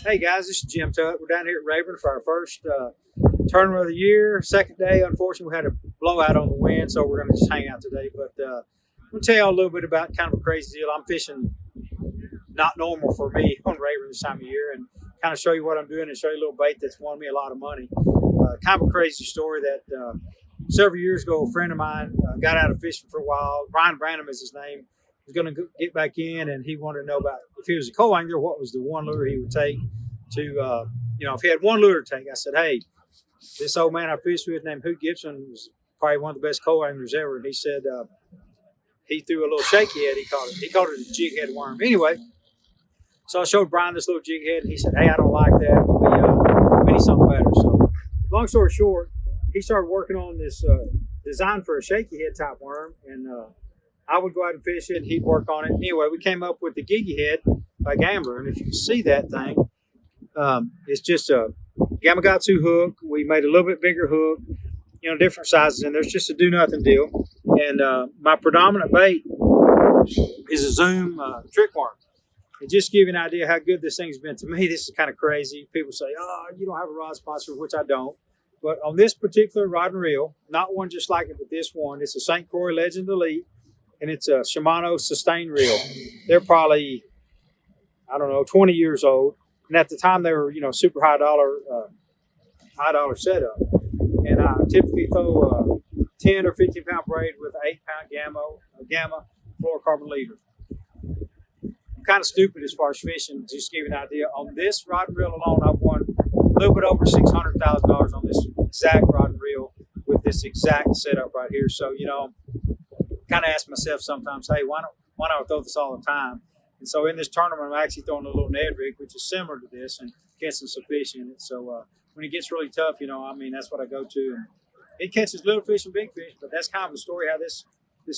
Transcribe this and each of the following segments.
Hey guys, this is Jim Tutt. We're down here at Rayburn for our first tournament of the year. Second day, unfortunately, we had a blowout on the wind, so we're going to just hang out today. But I'm going to tell you all a little bit about kind of a crazy deal. I'm fishing not normal for me on Rayburn this time of year, and kind of show you what I'm doing and show you a little bait that's won me a lot of money. Kind of a crazy story that several years ago, a friend of mine got out of fishing for a while. Brian Branham is his name. He was going to get back in, and he wanted to know about if he was a co-angler, what was the one lure he would take to, if he had one lure to take. I said, hey, this old man I fished with named Hoot Gibson was probably one of the best co-anglers ever. And he said he threw a little shaky head. He called it a jig head worm. Anyway, so I showed Brian this little jig head, and he said, hey, I don't like that. We need something better. So long story short, he started working on this design for a shaky head type worm, and I would go out and fish it, and he'd work on it. Anyway, we came up with the Giggy Head by Gambler, and if you can see that thing, it's just a Gamakatsu hook. We made a little bit bigger hook, different sizes, and there's just a do-nothing deal. And my predominant bait is a Zoom trick worm. And just to give you an idea how good this thing's been to me, this is kind of crazy. People say, oh, you don't have a rod sponsor, which I don't. But on this particular rod and reel, not one just like it, but this one, it's a St. Croix Legend Elite, and it's a Shimano Sustain reel. They're probably, 20 years old. And at the time, they were, super high dollar setup. And I typically throw a 10 or 15 pound braid with an 8-pound gamma fluorocarbon leader. I'm kind of stupid as far as fishing, just to give you an idea. On this rod and reel alone, I've won a little bit over $600,000 on this exact rod and reel with this exact setup right here. So, kind of ask myself sometimes, hey, why not I throw this all the time? And so in this tournament, I'm actually throwing a little Ned rig, which is similar to this, and catching some fish in it. So when it gets really tough, that's what I go to. And it catches little fish and big fish, but that's kind of the story how this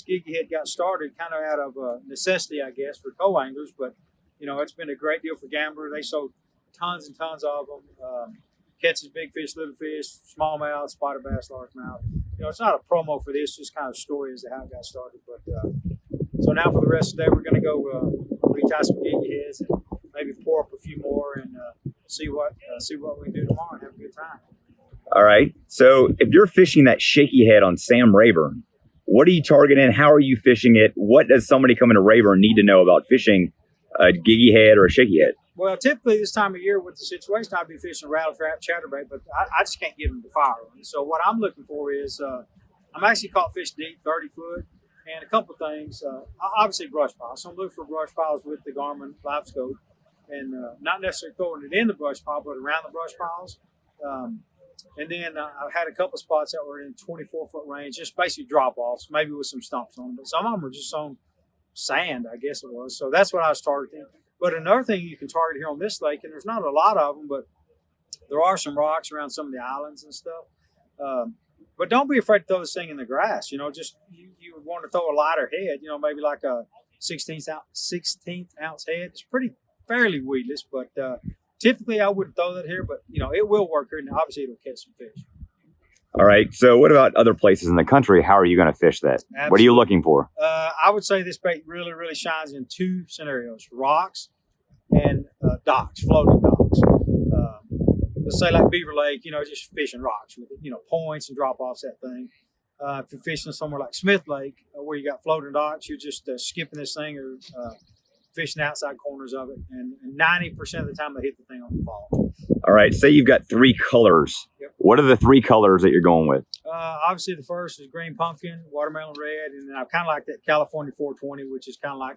Giggy Head got started, kind of out of necessity, I guess, for co-anglers. But, it's been a great deal for Gambler. They sold tons and tons of them. Catches big fish, little fish, smallmouth, spotted bass, largemouth. It's not a promo for this, just kind of a story as to how it got started. But so now for the rest of the day, we're going to go retie some Giggy Heads and maybe pour up a few more and see what we can do tomorrow and have a good time. All right. So if you're fishing that shaky head on Sam Rayburn, what are you targeting? How are you fishing it? What does somebody coming to Rayburn need to know about fishing a Giggy Head or a shaky head? Well, typically this time of year with the situation, I'd be fishing rattle trap, chatterbait, but I just can't get them to fire. So what I'm looking for is I'm actually caught fish deep, 30 foot, and a couple of things. Obviously brush piles. So I'm looking for brush piles with the Garmin Live Scope, and not necessarily throwing it in the brush pile, but around the brush piles. And then I've had a couple of spots that were in 24-foot range, just basically drop-offs, maybe with some stumps on them. But some of them were just on sand, I guess it was. So that's what I was targeting. But another thing you can target here on this lake, and there's not a lot of them, but there are some rocks around some of the islands and stuff. But don't be afraid to throw this thing in the grass. Just you would want to throw a lighter head, maybe like a 16th ounce head. It's fairly weedless, but typically I wouldn't throw that here, but it will work here, and obviously it'll catch some fish. All right. So what about other places in the country? How are you going to fish that? Absolutely. What are you looking for? I would say this bait really, really shines in two scenarios: rocks and docks, floating docks. Let's say like Beaver Lake, just fishing rocks with, points and drop-offs, that thing. If you're fishing somewhere like Smith Lake, where you got floating docks, you're just skipping this thing or fishing outside corners of it. And 90% of the time, they hit the thing on the ball. All right. Say you've got 3 colors. Yep. What are the 3 colors that you're going with? Obviously, the first is green pumpkin, watermelon red, and then I kind of like that California 420, which is kind of like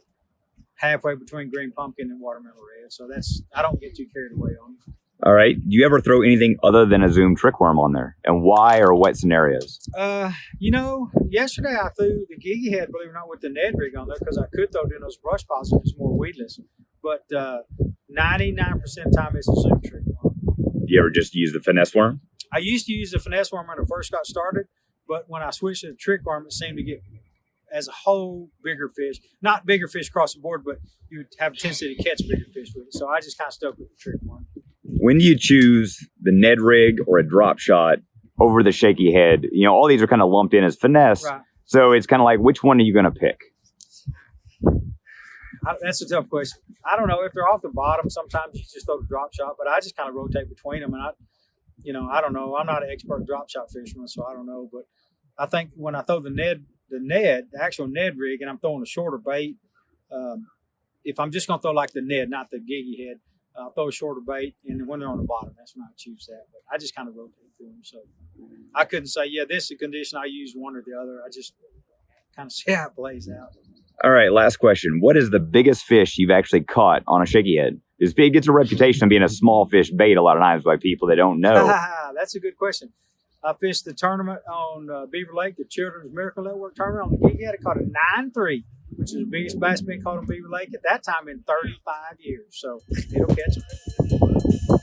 halfway between green pumpkin and watermelon red. So I don't get too carried away on it. All right. Do you ever throw anything other than a Zoom trick worm on there? And why or what scenarios? Yesterday I threw the Giggy Head, believe it or not, with the Ned rig on there because I could throw it in those brush piles if it's more weedless. But 99% of the time it's a Zoom trick worm. You ever just use the finesse worm? I used to use the finesse worm when I first got started, but when I switched to the trick worm, it seemed to get, as a whole, bigger fish. Not bigger fish across the board, but you would have a tendency to catch bigger fish with it. So I just kind of stuck with the trick worm. When do you choose the Ned rig or a drop shot over the shaky head? All these are kind of lumped in as finesse. Right. So it's kind of like, which one are you going to pick? That's a tough question. I don't know if they're off the bottom. Sometimes you just throw the drop shot, but I just kind of rotate between them. And I don't know. I'm not an expert drop shot fisherman, so I don't know. But I think when I throw the actual Ned rig, and I'm throwing a shorter bait, if I'm just going to throw like the Ned, not the Giggy Head, I'll throw a shorter bait, and when they're on the bottom, that's when I choose that. But I just kind of rotate through them. So I couldn't say, yeah, this is a condition I use one or the other. I just kind of see how it plays out. All right, last question. What is the biggest fish you've actually caught on a shaky head? Because it gets a reputation of being a small fish bait a lot of times by people that don't know. That's a good question. I fished the tournament on Beaver Lake, the Children's Miracle Network tournament on the Giggy Head. I caught a 9.3, which is the biggest bass been caught on Beaver Lake at that time in 35 years. So it'll catch them.